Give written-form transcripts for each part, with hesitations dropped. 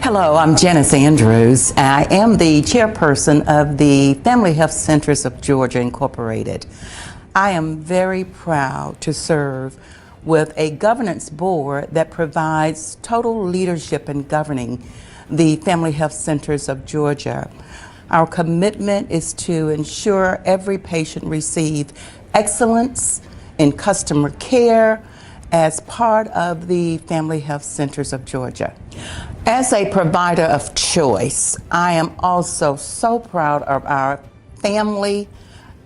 Hello, I'm Janice Andrews. I am the chairperson of the Family Health Centers of Georgia Incorporated. I am very proud to serve with a governance board that provides total leadership in governing the Family Health Centers of Georgia. Our commitment is to ensure every patient receives excellence in customer care as part of the Family Health Centers of Georgia. As a provider of choice, I am also so proud of our family,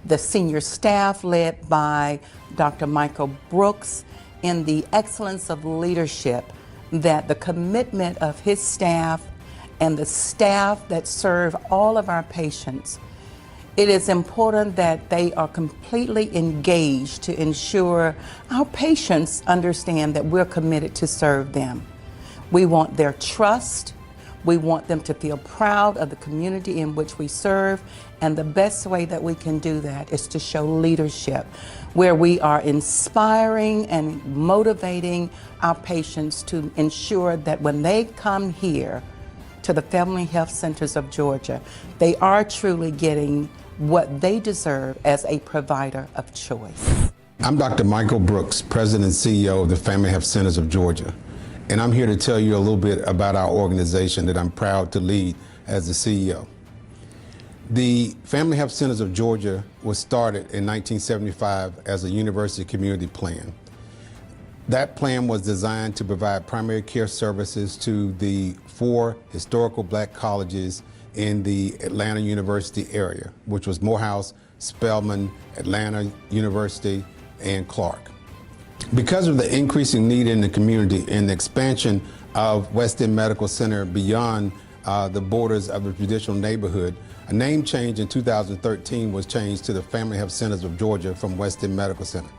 the senior staff led by Dr. Michael Brooks, in the excellence of leadership that the commitment of his staff and the staff that serve all of our patients. It is important that they are completely engaged to ensure our patients understand that we're committed to serve them. We want their trust. We want them to feel proud of the community in which we serve. And the best way that we can do that is to show leadership, where we are inspiring and motivating our patients to ensure that when they come here to the Family Health Centers of Georgia, they are truly getting what they deserve as a provider of choice. I'm Dr. Michael Brooks, President and CEO of the Family Health Centers of Georgia, and I'm here to tell you a little bit about our organization that I'm proud to lead as the CEO. The Family Health Centers of Georgia was started in 1975 as a university community plan. That plan was designed to provide primary care services to the 4 historical black colleges in the Atlanta University area, which was Morehouse, Spelman, Atlanta University, and Clark. Because of the increasing need in the community and the expansion of West End Medical Center beyond the borders of the traditional neighborhood, a name change in 2013 was changed to the Family Health Centers of Georgia from West End Medical Center.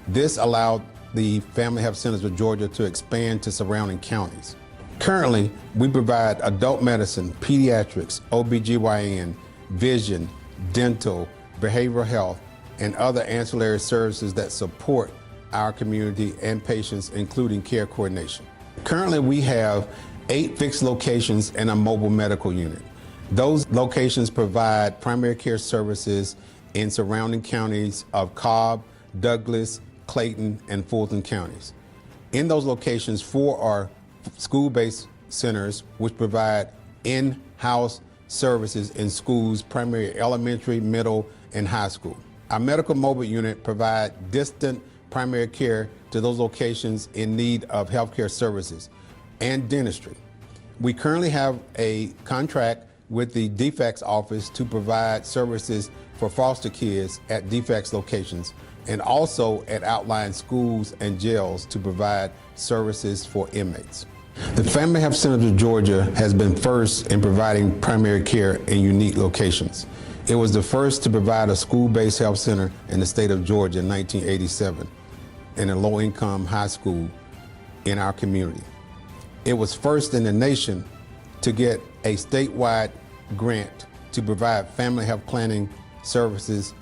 This allowed the Family Health Centers of Georgia to expand to surrounding counties. Currently, we provide adult medicine, pediatrics, OBGYN, vision, dental, behavioral health, and other ancillary services that support our community and patients, including care coordination. Currently, we have 8 fixed locations and a mobile medical unit. Those locations provide primary care services in surrounding counties of Cobb, Douglas, Clayton, and Fulton counties. In those locations, 4 are school-based centers which provide in-house services in schools, primarily elementary, middle, and high school. Our medical mobile unit provides distant primary care to those locations in need of healthcare services and dentistry. We currently have a contract with the DFACS office to provide services for foster kids at DFACS locations and also at outlying schools and jails to provide services for inmates. The Family Health Centers of Georgia has been first in providing primary care in unique locations. It was the first to provide a school-based health center in the state of Georgia in 1987 in a low-income high school in our community. It was first in the nation to get a statewide grant to provide family health planning services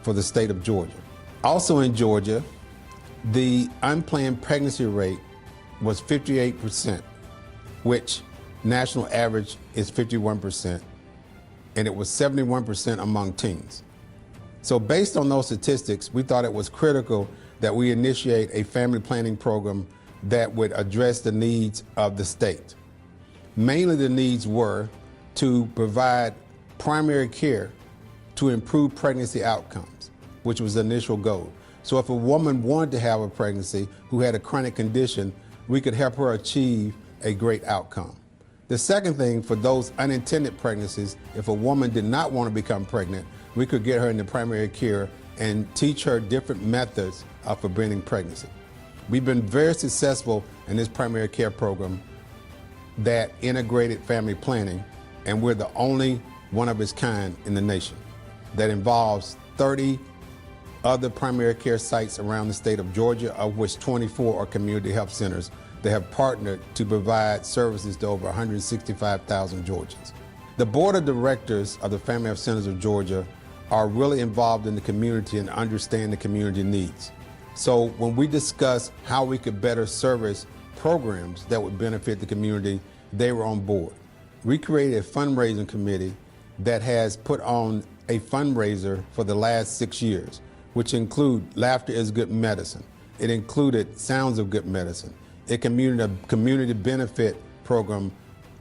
for the state of Georgia. Also in Georgia, the unplanned pregnancy rate was 58%, which national average is 51%, and it was 71% among teens. So based on those statistics, we thought it was critical that we initiate a family planning program that would address the needs of the state. Mainly the needs were to provide primary care to improve pregnancy outcomes, which was the initial goal. So if a woman wanted to have a pregnancy who had a chronic condition, we could help her achieve a great outcome. The second thing, for those unintended pregnancies, if a woman did not want to become pregnant, we could get her into primary care and teach her different methods of preventing pregnancy. We've been very successful in this primary care program that integrated family planning, and we're the only one of its kind in the nation that involves 30 other primary care sites around the state of Georgia, of which 24 are community health centers that have partnered to provide services to over 165,000 Georgians. The board of directors of the Family Health Centers of Georgia are really involved in the community and understand the community needs. So when we discuss how we could better service programs that would benefit the community, they were on board. we created a fundraising committee that has put on a fundraiser for the last 6 years, which include Laughter is Good Medicine. It included Sounds of Good Medicine, a community benefit program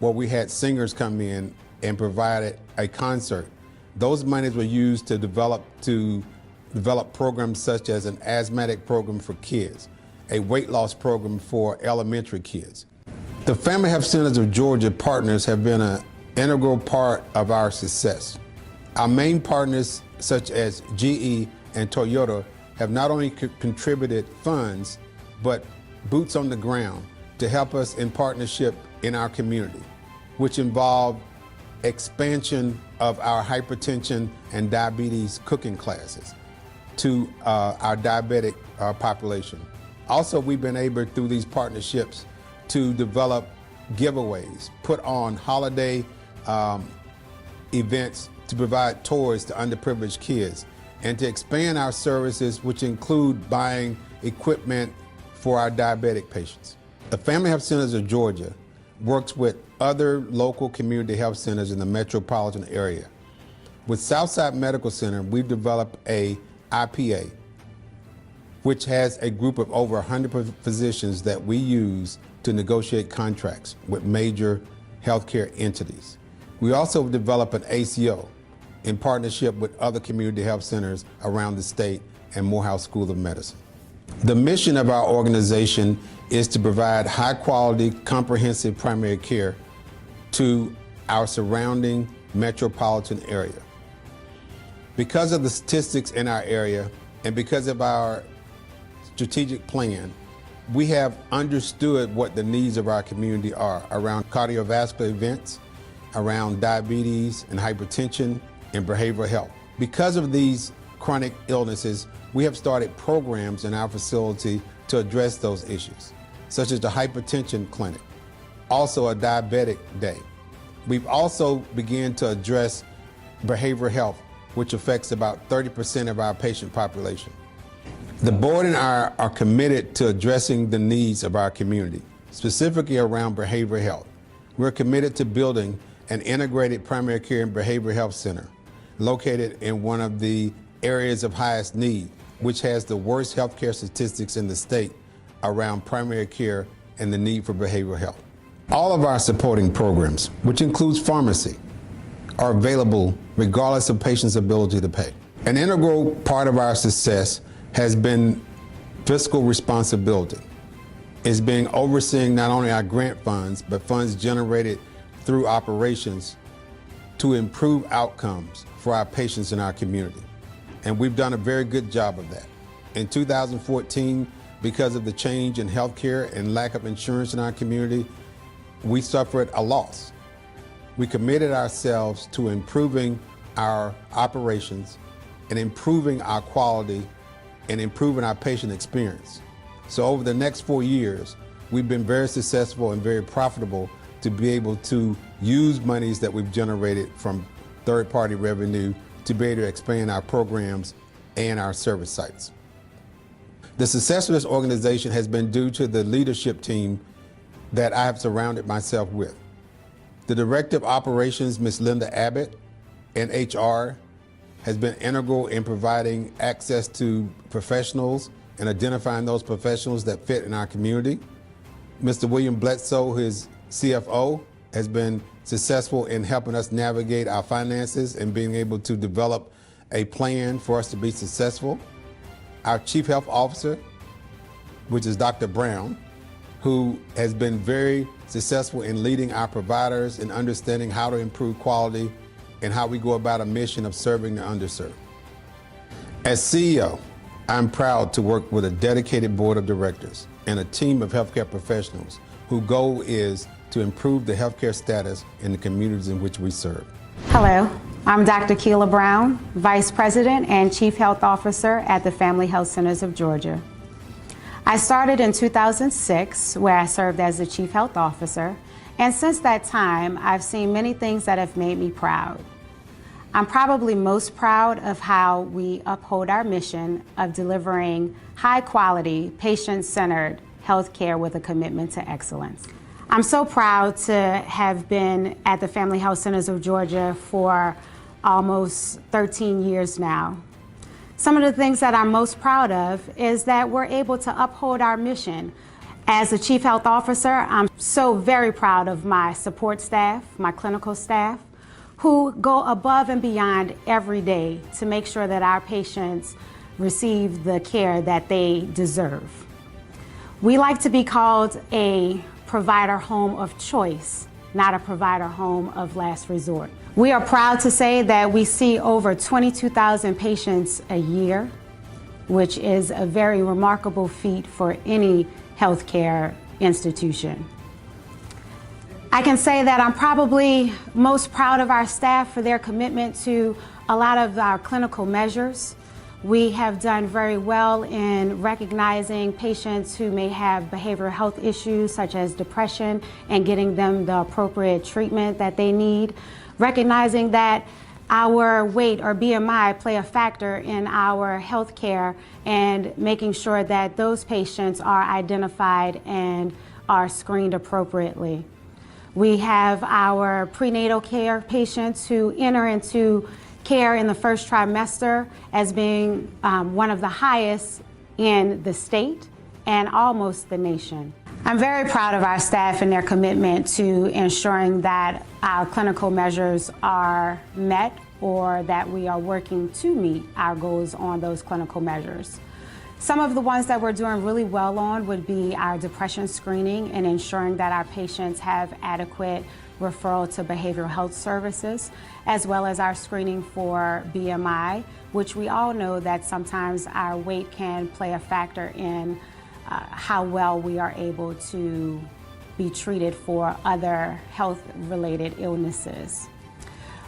where we had singers come in and provided a concert. Those monies were used to develop programs such as an asthmatic program for kids, a weight loss program for elementary kids. The Family Health Centers of Georgia partners have been an integral part of our success. Our main partners such as GE and Toyota have not only contributed funds, but boots on the ground to help us in partnership in our community, which involved expansion of our hypertension and diabetes cooking classes to our diabetic population. Also, we've been able through these partnerships to develop giveaways, put on holiday events to provide toys to underprivileged kids, and to expand our services, which include buying equipment for our diabetic patients. The Family Health Centers of Georgia works with other local community health centers in the metropolitan area. With Southside Medical Center, we've developed a IPA, which has a group of over 100 physicians that we use to negotiate contracts with major healthcare entities. We also develop an ACO in partnership with other community health centers around the state and Morehouse School of Medicine. The mission of our organization is to provide high quality, comprehensive primary care to our surrounding metropolitan area. Because of the statistics in our area and because of our strategic plan, we have understood what the needs of our community are around cardiovascular events, around diabetes and hypertension and behavioral health. Because of these chronic illnesses, we have started programs in our facility to address those issues, such as the hypertension clinic, also a diabetic day. We've also begun to address behavioral health, which affects about 30% of our patient population. The board and I are committed to addressing the needs of our community, specifically around behavioral health. We're committed to building an integrated primary care and behavioral health center located in one of the areas of highest need, which has the worst healthcare statistics in the state around primary care and the need for behavioral health. All of our supporting programs, which includes pharmacy, are available regardless of patients' ability to pay. An integral part of our success has been fiscal responsibility. It's being overseeing not only our grant funds, but funds generated through operations to improve outcomes for our patients in our community. And we've done a very good job of that. In 2014, because of the change in healthcare and lack of insurance in our community, we suffered a loss. We committed ourselves to improving our operations and improving our quality and improving our patient experience. So over the next 4 years, we've been very successful and very profitable to be able to use monies that we've generated from third-party revenue to be able to expand our programs and our service sites. The success of this organization has been due to the leadership team that I have surrounded myself with. The Director of Operations, Ms. Linda Abbott, and HR has been integral in providing access to professionals and identifying those professionals that fit in our community. Mr. William Bledsoe, his CFO, has been successful in helping us navigate our finances and being able to develop a plan for us to be successful. Our Chief Health Officer, which is Dr. Brown, who has been very successful in leading our providers and understanding how to improve quality and how we go about a mission of serving the underserved. As CEO, I'm proud to work with a dedicated board of directors and a team of healthcare professionals whose goal is to improve the healthcare status in the communities in which we serve. Hello, I'm Dr. Keela Brown, Vice President and Chief Health Officer at the Family Health Centers of Georgia. I started in 2006, where I served as the Chief Health Officer, and since that time, I've seen many things that have made me proud. I'm probably most proud of how we uphold our mission of delivering high-quality, patient-centered healthcare with a commitment to excellence. I'm so proud to have been at the Family Health Centers of Georgia for almost 13 years now. Some of the things that I'm most proud of is that we're able to uphold our mission. As a Chief Health Officer, I'm so very proud of my support staff, my clinical staff, who go above and beyond every day to make sure that our patients receive the care that they deserve. We like to be called a provider home of choice, not a provider home of last resort. We are proud to say that we see over 22,000 patients a year, which is a very remarkable feat for any healthcare institution. I can say that I'm probably most proud of our staff for their commitment to a lot of our clinical measures. We have done very well in recognizing patients who may have behavioral health issues such as depression and getting them the appropriate treatment that they need. Recognizing that our weight or BMI play a factor in our health care and making sure that those patients are identified and are screened appropriately. We have our prenatal care patients who enter into care in the first trimester as being one of the highest in the state and almost the nation. I'm very proud of our staff and their commitment to ensuring that our clinical measures are met or that we are working to meet our goals on those clinical measures. Some of the ones that we're doing really well on would be our depression screening and ensuring that our patients have adequate referral to behavioral health services, as well as our screening for BMI, which we all know that sometimes our weight can play a factor in how well we are able to be treated for other health-related illnesses.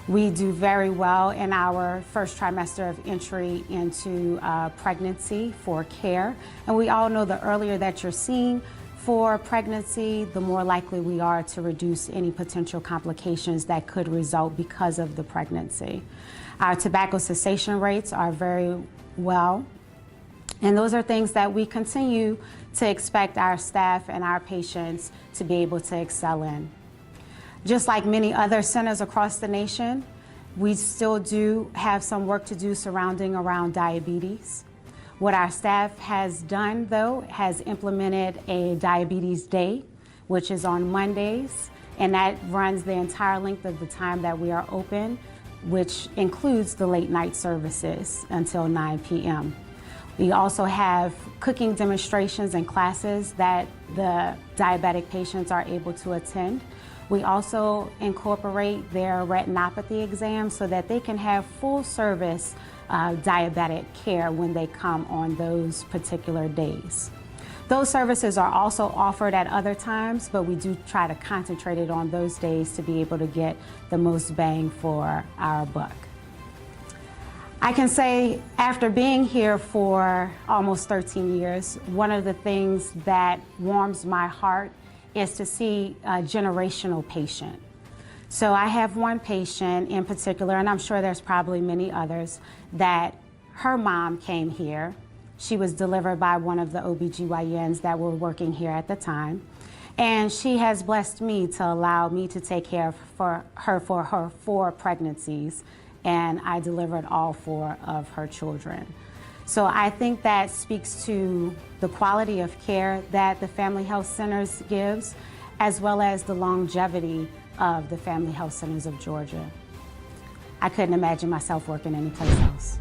We do very well in our first trimester of entry into pregnancy for care, and we all know the earlier that you're seen for pregnancy, the more likely we are to reduce any potential complications that could result because of the pregnancy. Our tobacco cessation rates are very well, and those are things that we continue to expect our staff and our patients to be able to excel in. Just like many other centers across the nation, we still do have some work to do surrounding around diabetes. What our staff has done, though, has implemented a diabetes day, which is on Mondays, and that runs the entire length of the time that we are open, which includes the late night services until 9 p.m. We also have cooking demonstrations and classes that the diabetic patients are able to attend. We also incorporate their retinopathy exam so that they can have full service diabetic care when they come on those particular days. Those services are also offered at other times, but we do try to concentrate it on those days to be able to get the most bang for our buck. I can say after being here for almost 13 years, one of the things that warms my heart is to see a generational patient. So I have one patient in particular, and I'm sure there's probably many others, that her mom came here. She was delivered by one of the OBGYNs that were working here at the time. And she has blessed me to allow me to take care of her for her 4 pregnancies, and I delivered all 4 of her children. So I think that speaks to the quality of care that the Family Health Centers gives, as well as the longevity of the Family Health Centers of Georgia. I couldn't imagine myself working anyplace else.